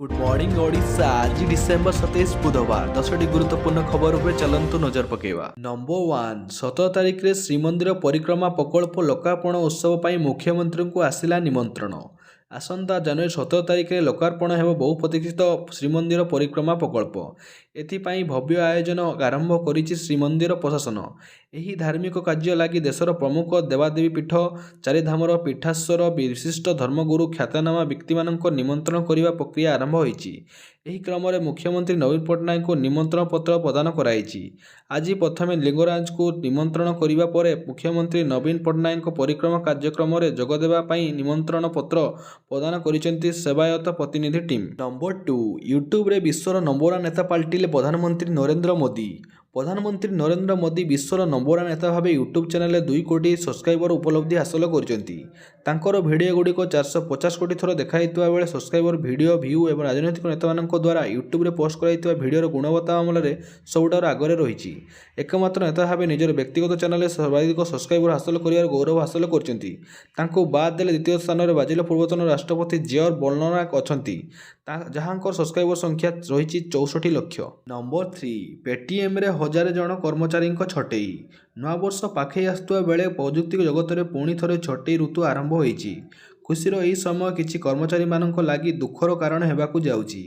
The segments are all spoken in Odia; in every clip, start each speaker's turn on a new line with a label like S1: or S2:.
S1: Good morning Odisha. आज डिसेम्बर 27 बुधवार 10टी गुरुत्वपूर्ण खबर उपरे चलंतु नजर पकेवा। नंबर 1 17 तारिख रे श्रीमंदिर परिक्रमा प्रकल्प लोकार्पण उत्सव पाई मुख्यमंत्री को आसिला निमंत्रण। आसंता जनवरी 17 तारिख रे लोकार्पण हेब बहु प्रतीक्षित श्रीमंदिर परिक्रमा प्रकल्प। एथिपाई भव्य आयोजन आरंभ करिछि श्रीमंदिर प्रशासन। ଏହି ଧାର୍ମିକ କାର୍ଯ୍ୟ ଲାଗି ଦେଶର ପ୍ରମୁଖ ଦେବାଦେବୀ ପୀଠ ଚାରିଧାମର ପୀଠାଶ୍ୱର ବିଶିଷ୍ଟ ଧର୍ମଗୁରୁ ଖ୍ୟାତନାମା ବ୍ୟକ୍ତିମାନଙ୍କ ନିମନ୍ତ୍ରଣ କରିବା ପ୍ରକ୍ରିୟା ଆରମ୍ଭ ହୋଇଛି। ଏହି କ୍ରମରେ ମୁଖ୍ୟମନ୍ତ୍ରୀ ନବୀନ ପଟ୍ଟନାୟକଙ୍କୁ ନିମନ୍ତ୍ରଣ ପତ୍ର ପ୍ରଦାନ କରାଯାଇଛି। ଆଜି ପ୍ରଥମେ ଲିଙ୍ଗରାଜଙ୍କୁ ନିମନ୍ତ୍ରଣ କରିବା ପରେ ମୁଖ୍ୟମନ୍ତ୍ରୀ ନବୀନ ପଟ୍ଟନାୟକଙ୍କ ପରିକ୍ରମା କାର୍ଯ୍ୟକ୍ରମରେ ଯୋଗଦେବା ପାଇଁ ନିମନ୍ତ୍ରଣ ପତ୍ର ପ୍ରଦାନ କରିଛନ୍ତି ସେବାୟତ ପ୍ରତିନିଧି ଟିମ୍। ନମ୍ବର 2 ୟୁଟ୍ୟୁବରେ ବିଶ୍ୱର ନମ୍ବର 1 ନେତା ପାଲଟିଲେ ପ୍ରଧାନମନ୍ତ୍ରୀ ନରେନ୍ଦ୍ର ମୋଦି। ପ୍ରଧାନମନ୍ତ୍ରୀ ନରେନ୍ଦ୍ର ମୋଦି ବିଶ୍ୱର ନମ୍ବର 1 ନେତା ଭାବେ ୟୁଟ୍ୟୁବ୍ ଚ୍ୟାନେଲରେ 2 କୋଟି ସବସ୍କ୍ରାଇବର ଉପଲବ୍ଧି ହାସଲ କରିଛନ୍ତି। ତାଙ୍କର ଭିଡ଼ିଓ ଗୁଡ଼ିକ 450 କୋଟି ଥର ଦେଖାଯାଇଥିବା ବେଳେ ସବସ୍କ୍ରାଇବର ଭିଡ଼ିଓ ଭ୍ୟୁ ଏବଂ ରାଜନୈତିକ ନେତାମାନଙ୍କ ଦ୍ୱାରା ୟୁଟ୍ୟୁବରେ ପୋଷ୍ଟ କରାଯାଇଥିବା ଭିଡ଼ିଓର ଗୁଣବତ୍ତା ମାମଲାରେ ସବୁଠାରୁ ଆଗରେ ରହିଛି। ଏକମାତ୍ର ନେତା ଭାବେ ନିଜର ବ୍ୟକ୍ତିଗତ ଚ୍ୟାନେଲରେ ସର୍ବାଧିକ ସବସ୍କ୍ରାଇବର ହାସଲ କରିବାର ଗୌରବ ହାସଲ କରିଛନ୍ତି। ତାଙ୍କୁ ବାଦ୍ ଦେଲେ ଦ୍ୱିତୀୟ ସ୍ଥାନରେ ବ୍ରାଜିଲ ପୂର୍ବତନ ରାଷ୍ଟ୍ରପତି ଜେୟର ବୋଲସୋନାରୋ ଅଛନ୍ତି, ଯାହାଙ୍କର ସବସ୍କ୍ରାଇବର ସଂଖ୍ୟା ରହିଛି 64 ଲକ୍ଷ। ନମ୍ବର 3 ପେଟିଏମ୍ରେ 1000 ଜଣ କର୍ମଚାରୀଙ୍କ ଛଟେଇ। ନୂଆବର୍ଷ ପାଖେଇ ଆସୁଥିବା ବେଳେ ପ୍ରଯୁକ୍ତି ଜଗତରେ ପୁଣି ଥରେ ଛଟେଇ ଋତୁ ଆରମ୍ଭ ହୋଇଛି। ଖୁସିର ଏହି ସମୟ କିଛି କର୍ମଚାରୀମାନଙ୍କ ଲାଗି ଦୁଃଖର କାରଣ ହେବାକୁ ଯାଉଛି।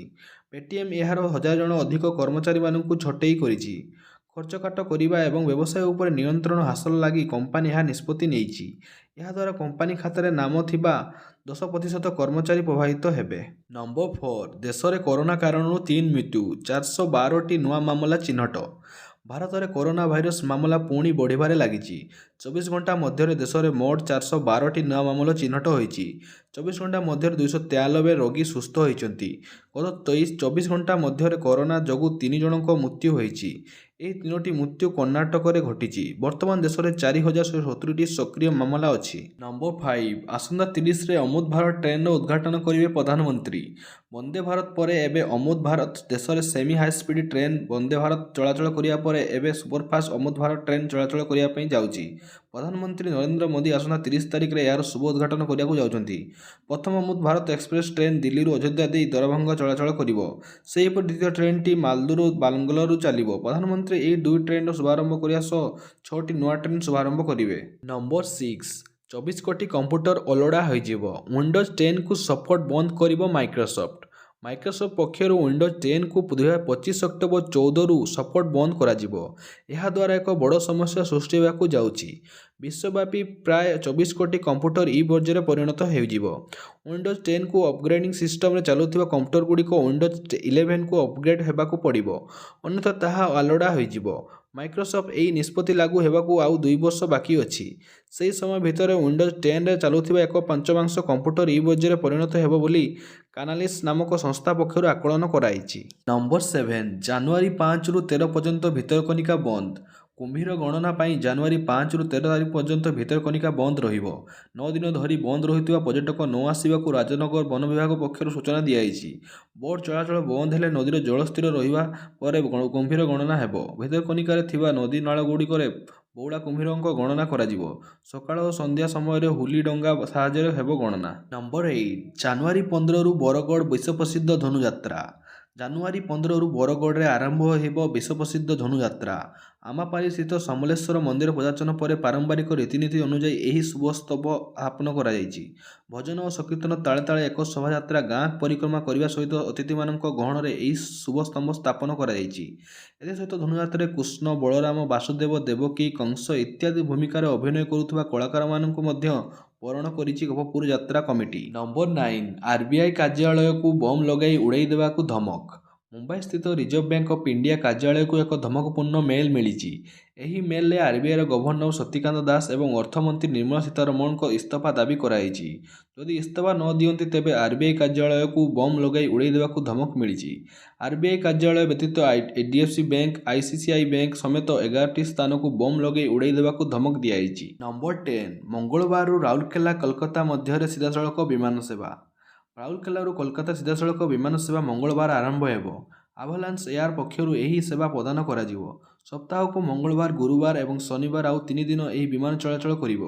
S1: ପେଟିଏମ୍ ଏହାର 1000 ଜଣ ଅଧିକ କର୍ମଚାରୀମାନଙ୍କୁ ଛଟେଇ କରିଛି। ଖର୍ଚ୍ଚକାଟ କରିବା ଏବଂ ବ୍ୟବସାୟ ଉପରେ ନିୟନ୍ତ୍ରଣ ହାସଲ ଲାଗି କମ୍ପାନୀ ଏହା ନିଷ୍ପତ୍ତି ନେଇଛି। ଏହାଦ୍ୱାରା କମ୍ପାନୀ ଖାତାରେ ନାମ ଥିବା 10% କର୍ମଚାରୀ ପ୍ରଭାବିତ ହେବେ। ନମ୍ବର 4 ଦେଶରେ କରୋନା କାରଣରୁ 3 ମୃତ୍ୟୁ, 412ଟି ନୂଆ ମାମଲା ଚିହ୍ନଟ। ଭାରତରେ କରୋନା ଭାଇରସ ମାମଲା ପୁଣି ବଢ଼ିବାରେ ଲାଗିଛି। 24 ଘଣ୍ଟା ମଧ୍ୟରେ ଦେଶରେ ମୋଟ 412ଟି ନୂଆ ମାମଲା ଚିହ୍ନଟ ହୋଇଛି। 24 ଘଣ୍ଟା ମଧ୍ୟରେ 293 ରୋଗୀ ସୁସ୍ଥ ହୋଇଛନ୍ତି। ଗତ 24 ଘଣ୍ଟା ମଧ୍ୟରେ କରୋନା ଯୋଗୁଁ 3 ଜଣଙ୍କ ମୃତ୍ୟୁ ହୋଇଛି। ଏହି 3ଟି ମୃତ୍ୟୁ କର୍ଣ୍ଣାଟକରେ ଘଟିଛି। ବର୍ତ୍ତମାନ ଦେଶରେ 4170ଟି ସକ୍ରିୟ ମାମଲା ଅଛି। ନମ୍ବର 5 ଆସନ୍ତା 30ରେ ଅମୃତ ଭାରତ ଟ୍ରେନ୍ର ଉଦ୍ଘାଟନ କରିବେ ପ୍ରଧାନମନ୍ତ୍ରୀ। ବନ୍ଦେ ଭାରତ ପରେ ଏବେ ଅମୃତ ଭାରତ। ଦେଶରେ semi high speed train Vande Bharat ଚଳାଚଳ କରିବା ପରେ ଏବେ ସୁପରଫାଷ୍ଟ ଅମୃତ ଭାରତ ଟ୍ରେନ୍ ଚଳାଚଳ କରିବା ପାଇଁ ଯାଉଛି। ପ୍ରଧାନମନ୍ତ୍ରୀ ନରେନ୍ଦ୍ର ମୋଦି ଆସନ୍ତା 30 ତାରିଖରେ ଏହାର ଶୁଭ ଉଦ୍ଘାଟନ କରିବାକୁ ଯାଉଛନ୍ତି। ପ୍ରଥମ ଅମୃତ ଭାରତ ଏକ୍ସପ୍ରେସ ଟ୍ରେନ୍ ଦିଲ୍ଲୀରୁ ଅଯୋଧ୍ୟା ଦେଇ ଦରଭଙ୍ଗା ଚଳାଚଳ କରିବ। ସେହିପରି ଦ୍ୱିତୀୟ ଟ୍ରେନ୍ଟି ମାଲଦରୁ ବାଙ୍ଗାଲୋର ଚାଲିବ। ପ୍ରଧାନମନ୍ତ୍ରୀ ଏହି 2 ଟ୍ରେନ୍ର ଶୁଭାରମ୍ଭ କରିବା ସହ 6ଟି ନୂଆ ଟ୍ରେନ୍ ଶୁଭାରମ୍ଭ କରିବେ। ନମ୍ବର 6 24 କୋଟି କମ୍ପ୍ୟୁଟର ଅଲୋଡା ହୋଇଯିବ। ୱିଣ୍ଡୋଜ୍ 10କୁ ସପୋର୍ଟ ବନ୍ଦ କରିବ ମାଇକ୍ରୋସଫ୍ଟ। ମାଇକ୍ରୋସଫ୍ଟ ପକ୍ଷରୁ ୱିଣ୍ଡୋଜ୍ 10କୁ 2025 ଅକ୍ଟୋବର 14ରୁ ସପୋର୍ଟ ବନ୍ଦ କରାଯିବ। ଏହାଦ୍ୱାରା ଏକ ବଡ଼ ସମସ୍ୟା ସୃଷ୍ଟି ହେବାକୁ ଯାଉଛି। ବିଶ୍ୱବ୍ୟାପୀ ପ୍ରାୟ 24 କୋଟି କମ୍ପ୍ୟୁଟର ବର୍ଜ୍ୟରେ ପରିଣତ ହୋଇଯିବ। ୱିଣ୍ଡୋଜ୍ 10କୁ ଅପଗ୍ରେଡିଂ ସିଷ୍ଟମରେ ଚାଲୁଥିବା କମ୍ପ୍ୟୁଟରଗୁଡ଼ିକ ୱିଣ୍ଡୋଜ୍ 11କୁ ଅପଗ୍ରେଡ୍ ହେବାକୁ ପଡ଼ିବ, ଅନ୍ୟଥା ତାହା ଆଲୋଡା ହୋଇଯିବ। ମାଇକ୍ରୋସଫ୍ଟ ଏହି ନିଷ୍ପତ୍ତି ଲାଗୁ ହେବାକୁ ଆଉ 2 ବର୍ଷ ବାକି ଅଛି। ସେହି ସମୟ ଭିତରେ ୱିଣ୍ଡୋଜ୍ 10ରେ ଚାଲୁଥିବା ଏକ ପଞ୍ଚମାଂଶ କମ୍ପ୍ୟୁଟର ବର୍ଜ୍ୟରେ ପରିଣତ ହେବ ବୋଲି କାନାଲିସ୍ ନାମକ ସଂସ୍ଥା ପକ୍ଷରୁ ଆକଳନ କରାଯାଇଛି। ନମ୍ବର 7 ଜାନୁଆରୀ 5ରୁ 13 ପର୍ଯ୍ୟନ୍ତ ଭିତରକନିକା ବନ୍ଦ। କୁମ୍ଭୀର ଗଣନା ପାଇଁ ଜାନୁଆରୀ 5ରୁ 13 ତାରିଖ ପର୍ଯ୍ୟନ୍ତ ଭିତରକନିକା ବନ୍ଦ ରହିବ। 9 ଦିନ ଧରି ବନ୍ଦ ରହିଥିବା ପର୍ଯ୍ୟଟକ ନ ଆସିବାକୁ ରାଜନଗର ବନ ବିଭାଗ ପକ୍ଷରୁ ସୂଚନା ଦିଆଯାଇଛି। ବୋଟ୍ ଚଳାଚଳ ବନ୍ଦ ହେଲେ ନଦୀର ଜଳ ସ୍ଥିର ରହିବା ପରେ କୁମ୍ଭୀର ଗଣନା ହେବ। ଭିତରକନିକାରେ ଥିବା ନଦୀ ନାଳଗୁଡ଼ିକରେ ବଉଳା କୁମ୍ଭୀରଙ୍କ ଗଣନା କରାଯିବ। ସକାଳ ଓ ସନ୍ଧ୍ୟା ସମୟରେ ହୁଲି ଡଙ୍ଗା ସାହାଯ୍ୟରେ ହେବ ଗଣନା। ନମ୍ବର 8 ଜାନୁଆରୀ 15ରୁ ବରଗଡ଼ ବିଶ୍ୱପ୍ରସିଦ୍ଧ ଧନୁଯାତ୍ରା। ଜାନୁଆରୀ 15ରୁ ବରଗଡ଼ରେ ଆରମ୍ଭ ହେବ ବିଶ୍ୱପ୍ରସିଦ୍ଧ ଧନୁଯାତ୍ରା। ଆମାପାରିସ୍ଥିତ ସମଲେଶ୍ୱର ମନ୍ଦିର ପ୍ରଜାର୍ଚ୍ଚନା ପରେ ପାରମ୍ପରିକ ରୀତିନୀତି ଅନୁଯାୟୀ ଏହି ଶୁଭ ସ୍ତବ ସ୍ଥାପନ କରାଯାଇଛି। ଭଜନ ଓ ସଂକୀର୍ତ୍ତନ ତାଳେ ତାଳେ ଏକ ଶୋଭାଯାତ୍ରା ଗାଁ ପରିକ୍ରମା କରିବା ସହିତ ଅତିଥିମାନଙ୍କ ଗହଣରେ ଏହି ଶୁଭ ସ୍ତମ୍ଭ ସ୍ଥାପନ କରାଯାଇଛି। ଏଥିସହିତ ଧନୁଯାତ୍ରାରେ କୃଷ୍ଣ, ବଳରାମ, ବାସୁଦେବ, ଦେବକୀ, କଂସ ଇତ୍ୟାଦି ଭୂମିକାରେ ଅଭିନୟ କରୁଥିବା କଳାକାରମାନଙ୍କୁ ମଧ୍ୟ ବରଣ କରିଛି ଗୋପପୁର ଯାତ୍ରା କମିଟି। ନମ୍ବର 9 ଆର୍ବିଆଇ କାର୍ଯ୍ୟାଳୟକୁ ବମ୍ ଲଗାଇ ଉଡ଼ାଇ ଦେବାକୁ ଧମକ। ମୁମ୍ବାଇ ସ୍ଥିତ ରିଜର୍ଭ ବ୍ୟାଙ୍କ ଅଫ୍ ଇଣ୍ଡିଆ କାର୍ଯ୍ୟାଳୟକୁ ଏକ ଧମକପୂର୍ଣ୍ଣ ମେଲ୍ ମିଳିଛି। ଏହି ମେଲ୍ରେ ଆର୍ବିଆଇର ଗଭର୍ଣ୍ଣର ଶକ୍ତିକାନ୍ତ ଦାସ ଏବଂ ଅର୍ଥମନ୍ତ୍ରୀ ନିର୍ମଳା ସୀତାରମଣଙ୍କ ଇସ୍ତଫା ଦାବି କରାଯାଇଛି। ଯଦି ଇସ୍ତଫା ନ ଦିଅନ୍ତି ତେବେ ଆର୍ବିଆଇ କାର୍ଯ୍ୟାଳୟକୁ ବମ୍ ଲଗାଇ ଉଡ଼ାଇ ଦେବାକୁ ଧମକ ମିଳିଛି। ଆର୍ବିଆଇ କାର୍ଯ୍ୟାଳୟ ବ୍ୟତୀତ ଏଚ୍ଡିଏଫ୍ସି ବ୍ୟାଙ୍କ, ଆଇସିଆଇସିଆଇ ବ୍ୟାଙ୍କ ସମେତ 11ଟି ସ୍ଥାନକୁ ବମ୍ ଲଗାଇ ଉଡ଼ାଇ ଦେବାକୁ ଧମକ ଦିଆଯାଇଛି। ନମ୍ବର 10 ମଙ୍ଗଳବାରରୁ ରାଉରକେଲା କୋଲକାତା ମଧ୍ୟରେ ସିଧାସଳଖ ବିମାନ ସେବା। ରାଉରକେଲାରୁ କୋଲକାତା ସିଧାସଳଖ ବିମାନ ସେବା ମଙ୍ଗଳବାର ଆରମ୍ଭ ହେବ। ଆଭାଲାନ୍ସ ଏୟାର ପକ୍ଷରୁ ଏହି ସେବା ପ୍ରଦାନ କରାଯିବ। ସପ୍ତାହକୁ ମଙ୍ଗଳବାର, ଗୁରୁବାର ଏବଂ ଶନିବାର ଆଉ 3 ଦିନ ଏହି ବିମାନ ଚଳାଚଳ କରିବ।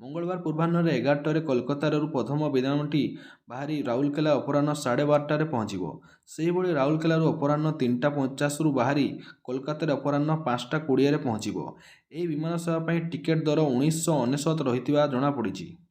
S1: ମଙ୍ଗଳବାର ପୂର୍ବାହ୍ନରେ 11ଟାରେ କୋଲକାତାରୁ ପ୍ରଥମ ବିମାନଟି ବାହାରି ରାଉରକେଲା ଅପରାହ୍ନ 12:30ରେ ପହଞ୍ଚିବ। ସେହିଭଳି ରାଉରକେଲାରୁ ଅପରାହ୍ନ 3:50ରୁ ବାହାରି କୋଲକାତାରେ ଅପରାହ୍ନ 5:20ରେ ପହଞ୍ଚିବ। ଏହି ବିମାନ ସେବା ପାଇଁ ଟିକେଟ୍ ଦର 1999 ରହିଥିବା ଜଣାପଡ଼ିଛି।